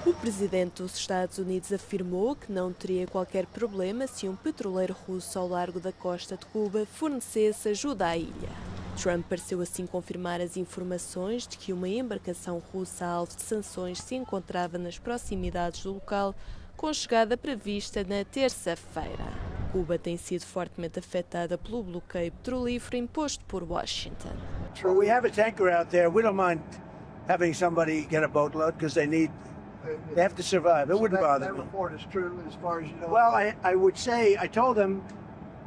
O presidente dos Estados Unidos afirmou que não teria qualquer problema se um petroleiro russo ao largo da costa de Cuba fornecesse ajuda à ilha. Trump pareceu assim confirmar as informações de que uma embarcação russa alvo de sanções se encontrava nas proximidades do local, com chegada prevista na terça-feira. Cuba tem sido fortemente afetada pelo bloqueio petrolífero imposto por Washington. We have a tanker out there. We don't mind having somebody get a boatload because they have to survive. It wouldn't bother me. That report is true as far as you know. Well, I would say, I told them,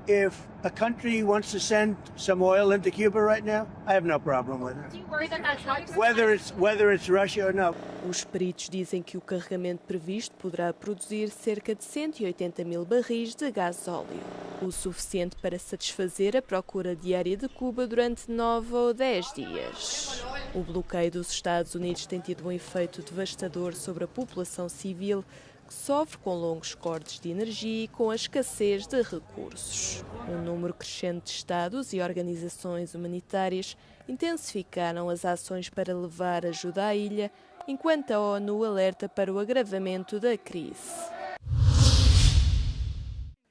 if a country wants to send some oil into Cuba right now, I have no problem with it. Do you worry that that's Whether it's Russia or not. Os peritos dizem que o carregamento previsto poderá produzir cerca de 180 mil barris de gasóleo, o suficiente para satisfazer a procura diária de Cuba durante 9 ou 10 dias. O bloqueio dos Estados Unidos tem tido um efeito devastador sobre a população civil, que sofre com longos cortes de energia e com a escassez de recursos. Um número crescente de Estados e organizações humanitárias intensificaram as ações para levar ajuda à ilha, enquanto a ONU alerta para o agravamento da crise.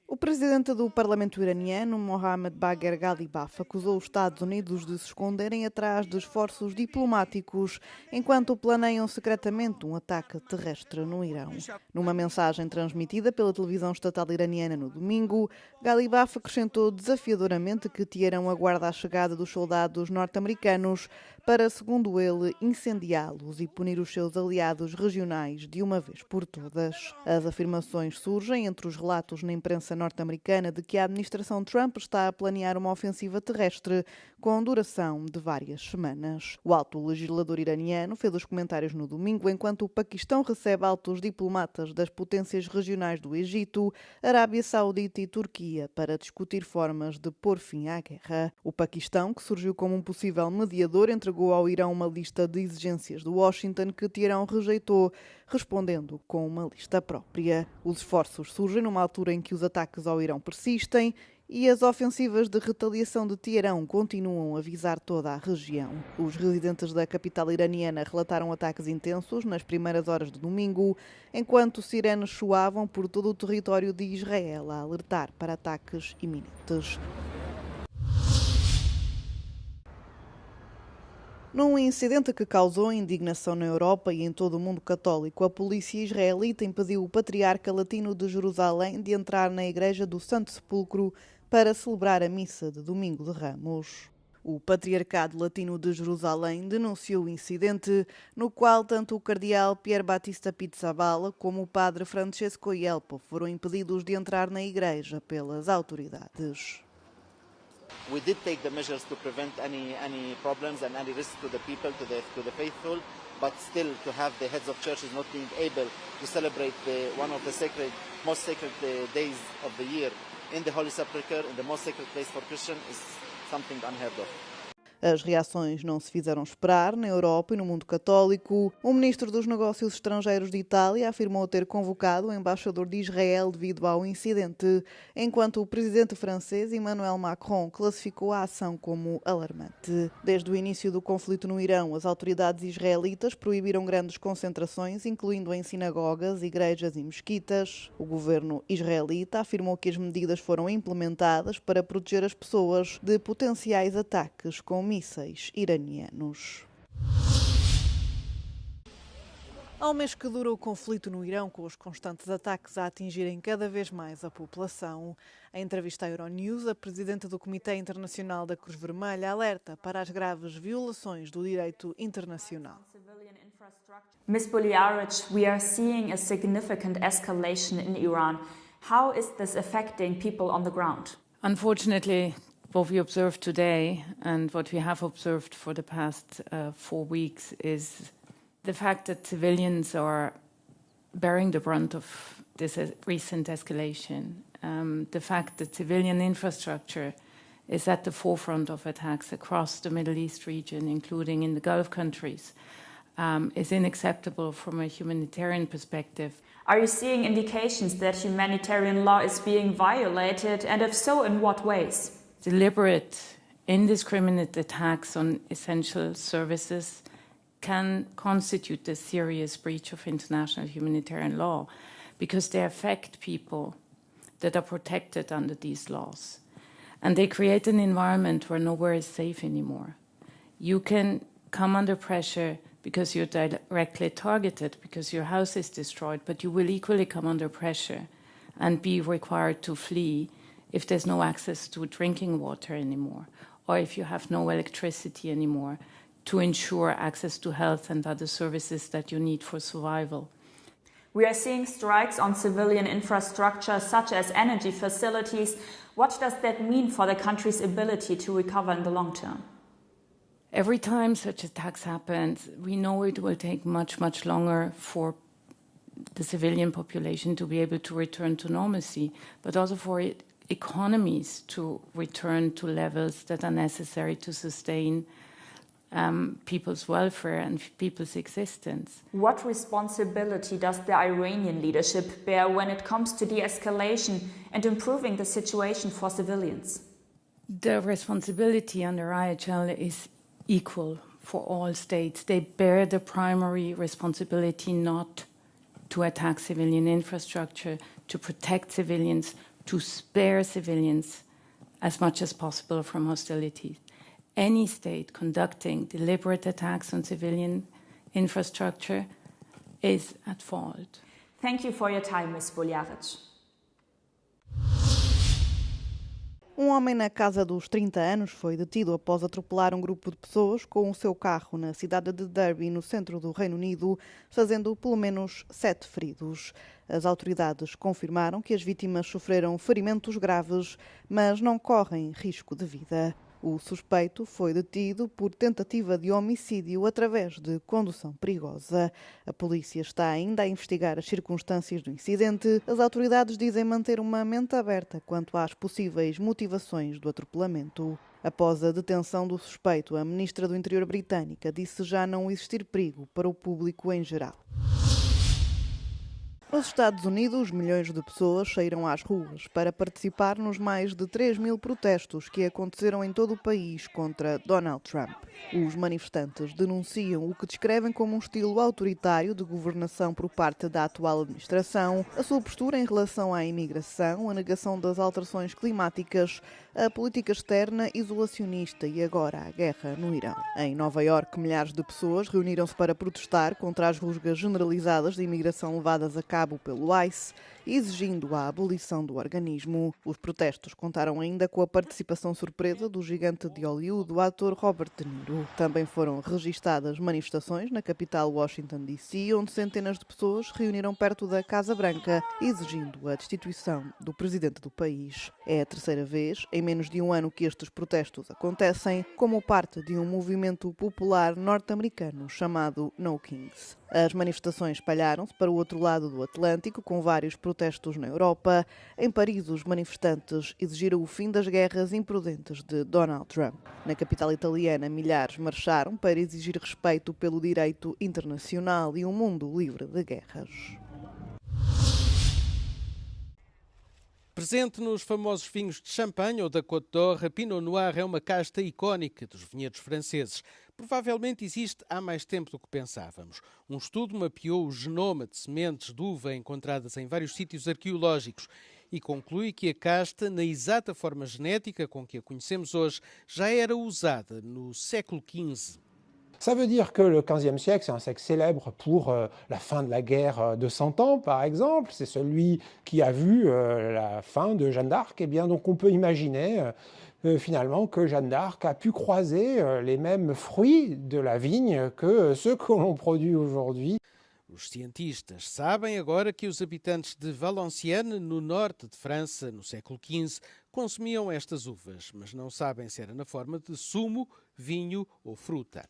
O presidente do parlamento iraniano, Mohammad Bagher Ghalibaf, acusou os Estados Unidos de se esconderem atrás de esforços diplomáticos enquanto planeiam secretamente um ataque terrestre no Irão. Numa mensagem transmitida pela televisão estatal iraniana no domingo, Ghalibaf acrescentou desafiadoramente que Teherão aguarda a chegada dos soldados norte-americanos para, segundo ele, incendiá-los e punir os seus aliados regionais de uma vez por todas. As afirmações surgem entre os relatos na imprensa norte-americana de que a administração Trump está a planear uma ofensiva terrestre com duração de várias semanas. O alto legislador iraniano fez os comentários no domingo enquanto o Paquistão recebe altos diplomatas das potências regionais do Egito, Arábia Saudita e Turquia para discutir formas de pôr fim à guerra. O Paquistão, que surgiu como um possível mediador, entregou ao Irão uma lista de exigências de Washington que Teherão rejeitou, respondendo com uma lista própria. Os esforços surgem numa altura em que os ataques ao Irão persistem e as ofensivas de retaliação de Teherão continuam a visar toda a região. Os residentes da capital iraniana relataram ataques intensos nas primeiras horas de domingo, enquanto sirenes soavam por todo o território de Israel a alertar para ataques iminentes. Num incidente que causou indignação na Europa e em todo o mundo católico, a polícia israelita impediu o patriarca latino de Jerusalém de entrar na igreja do Santo Sepulcro para celebrar a missa de Domingo de Ramos. O Patriarcado Latino de Jerusalém denunciou o incidente, no qual tanto o cardeal Pier Battista Pizzaballa como o padre Francesco Ielpo foram impedidos de entrar na igreja pelas autoridades. We did take the measures to prevent any problems and any risk to the people, to the faithful, but still to have the heads of churches not being able to celebrate one of the most sacred days of the year in the Holy Sepulchre, in the most sacred place for Christians, is something unheard of. As reações não se fizeram esperar na Europa e no mundo católico. O ministro dos Negócios Estrangeiros de Itália afirmou ter convocado o embaixador de Israel devido ao incidente, enquanto o presidente francês Emmanuel Macron classificou a ação como alarmante. Desde o início do conflito no Irão, as autoridades israelitas proibiram grandes concentrações, incluindo em sinagogas, igrejas e mesquitas. O governo israelita afirmou que as medidas foram implementadas para proteger as pessoas de potenciais ataques com mísseis iranianos. Ao mês que dura o conflito no Irão, com os constantes ataques a atingirem cada vez mais a população, em entrevista à Euronews, a presidenta do Comitê Internacional da Cruz Vermelha alerta para as graves violações do direito internacional. Ms. Boliaric, we are seeing a significant escalation in Iran. How is this affecting people on the ground? Unfortunately, what we observed today and what we have observed for the past 4 weeks is the fact that civilians are bearing the brunt of this recent escalation. The fact that civilian infrastructure is at the forefront of attacks across the Middle East region, including in the Gulf countries, is unacceptable from a humanitarian perspective. Are you seeing indications that humanitarian law is being violated, and if so, in what ways? Deliberate, indiscriminate attacks on essential services can constitute a serious breach of international humanitarian law because they affect people that are protected under these laws. And they create an environment where nowhere is safe anymore. You can come under pressure because you're directly targeted, because your house is destroyed, but you will equally come under pressure and be required to flee if there's no access to drinking water anymore, or if you have no electricity anymore to ensure access to health and other services that you need for survival. We are seeing strikes on civilian infrastructure, such as energy facilities. What does that mean for the country's ability to recover in the long term? Every time such attacks happen, we know it will take much, much longer for the civilian population to be able to return to normalcy, but also for economies to return to levels that are necessary to sustain people's welfare and people's existence. What responsibility does the Iranian leadership bear when it comes to de-escalation and improving the situation for civilians? The responsibility under IHL is equal for all states. They bear the primary responsibility not to attack civilian infrastructure, to protect civilians, to spare civilians as much as possible from hostilities. Any state conducting deliberate attacks on civilian infrastructure is at fault. Thank you for your time, Ms. Boljaric. Um homem na casa dos 30 anos foi detido após atropelar um grupo de pessoas com o seu carro na cidade de Derby, no centro do Reino Unido, fazendo pelo menos 7 feridos. As autoridades confirmaram que as vítimas sofreram ferimentos graves, mas não correm risco de vida. O suspeito foi detido por tentativa de homicídio através de condução perigosa. A polícia está ainda a investigar as circunstâncias do incidente. As autoridades dizem manter uma mente aberta quanto às possíveis motivações do atropelamento. Após a detenção do suspeito, a ministra do Interior britânica disse já não existir perigo para o público em geral. Nos Estados Unidos, milhões de pessoas saíram às ruas para participar nos mais de 3.000 protestos que aconteceram em todo o país contra Donald Trump. Os manifestantes denunciam o que descrevem como um estilo autoritário de governação por parte da atual administração, a sua postura em relação à imigração, a negação das alterações climáticas, a política externa isolacionista e agora a guerra no Irão. Em Nova Iorque, milhares de pessoas reuniram-se para protestar contra as rusgas generalizadas de imigração levadas a cabo pelo ICE, exigindo a abolição do organismo. Os protestos contaram ainda com a participação surpresa do gigante de Hollywood, o ator Robert De Niro. Também foram registadas manifestações na capital Washington, D.C., onde centenas de pessoas se reuniram perto da Casa Branca, exigindo a destituição do presidente do país. É a terceira vez, em menos de um ano, que estes protestos acontecem, como parte de um movimento popular norte-americano chamado No Kings. As manifestações espalharam-se para o outro lado do Atlântico, com vários protestos na Europa. Em Paris, os manifestantes exigiram o fim das guerras imprudentes de Donald Trump. Na capital italiana, milhares marcharam para exigir respeito pelo direito internacional e um mundo livre de guerras. Presente nos famosos vinhos de Champagne ou da Côte d'Or, a Pinot Noir é uma casta icónica dos vinhedos franceses. Provavelmente existe há mais tempo do que pensávamos. Um estudo mapeou o genoma de sementes de uva encontradas em vários sítios arqueológicos e conclui que a casta, na exata forma genética com que a conhecemos hoje, já era usada no século XV. Ça veut dire que le XVe siècle, c'est un siècle célèbre pour la fin de la guerre de 100 ans, par exemple. C'est celui qui a vu la fin de Jeanne d'Arc. Eh bien, donc on peut imaginer finalement que Jeanne d'Arc a pu croiser les mêmes fruits de la vigne que ceux que l'on produit aujourd'hui. Os cientistas sabem agora que os habitantes de Valenciennes, no norte de França, no século XV, consumiam estas uvas, mas não sabem se era na forma de sumo, vinho ou fruta.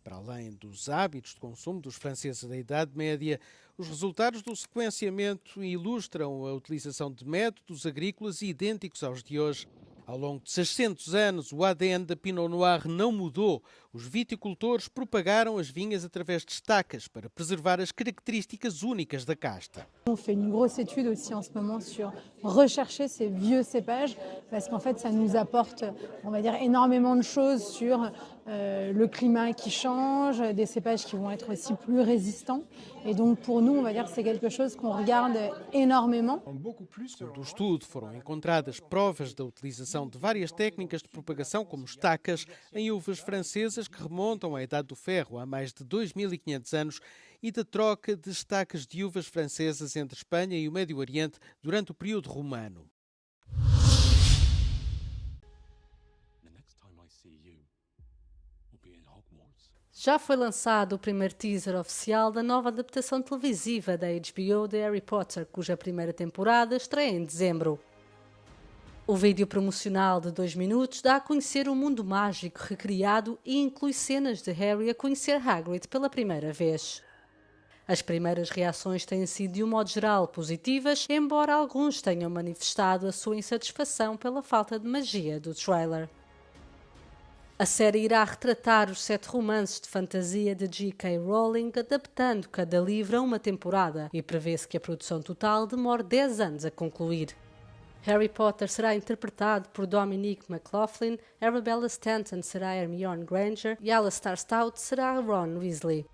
Para além dos hábitos de consumo dos franceses da Idade Média, os resultados do sequenciamento ilustram a utilização de métodos agrícolas idênticos aos de hoje. Ao longo de 600 anos, o ADN da Pinot Noir não mudou. Os viticultores propagaram as vinhas através de estacas para preservar as características únicas da casta. On fait une grosse étude aussi en ce moment sur rechercher ces vieux cépages parce qu'en fait ça nous apporte, on va dire, énormément de choses sur le climat qui change, des cépages qui vont être aussi plus résistants. Et donc pour nous, on va dire que c'est quelque chose qu'on regarde énormément. Do estudo foram encontradas provas da utilização de várias técnicas de propagação, como estacas, em uvas francesas que remontam à Idade do Ferro, há mais de 2500 anos, e da troca de estacas de uvas francesas entre Espanha e o Médio Oriente durante o período romano. Já foi lançado o primeiro teaser oficial da nova adaptação televisiva da HBO de Harry Potter, cuja primeira temporada estreia em dezembro. O vídeo promocional de 2 minutos dá a conhecer o mundo mágico recriado e inclui cenas de Harry a conhecer Hagrid pela primeira vez. As primeiras reações têm sido, de um modo geral, positivas, embora alguns tenham manifestado a sua insatisfação pela falta de magia do trailer. A série irá retratar os 7 romances de fantasia de J.K. Rowling, adaptando cada livro a uma temporada, e prevê-se que a produção total demore 10 anos a concluir. Harry Potter será interpretado por Dominic McLaughlin, Arabella Stanton será Hermione Granger e Alastor Stout será Ron Weasley.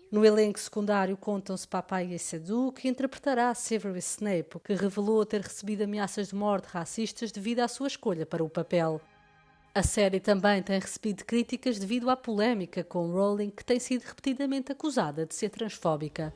No elenco secundário contam-se Papaya Sadu, que interpretará Severus Snape, que revelou ter recebido ameaças de morte racistas devido à sua escolha para o papel. A série também tem recebido críticas devido à polémica com Rowling, que tem sido repetidamente acusada de ser transfóbica.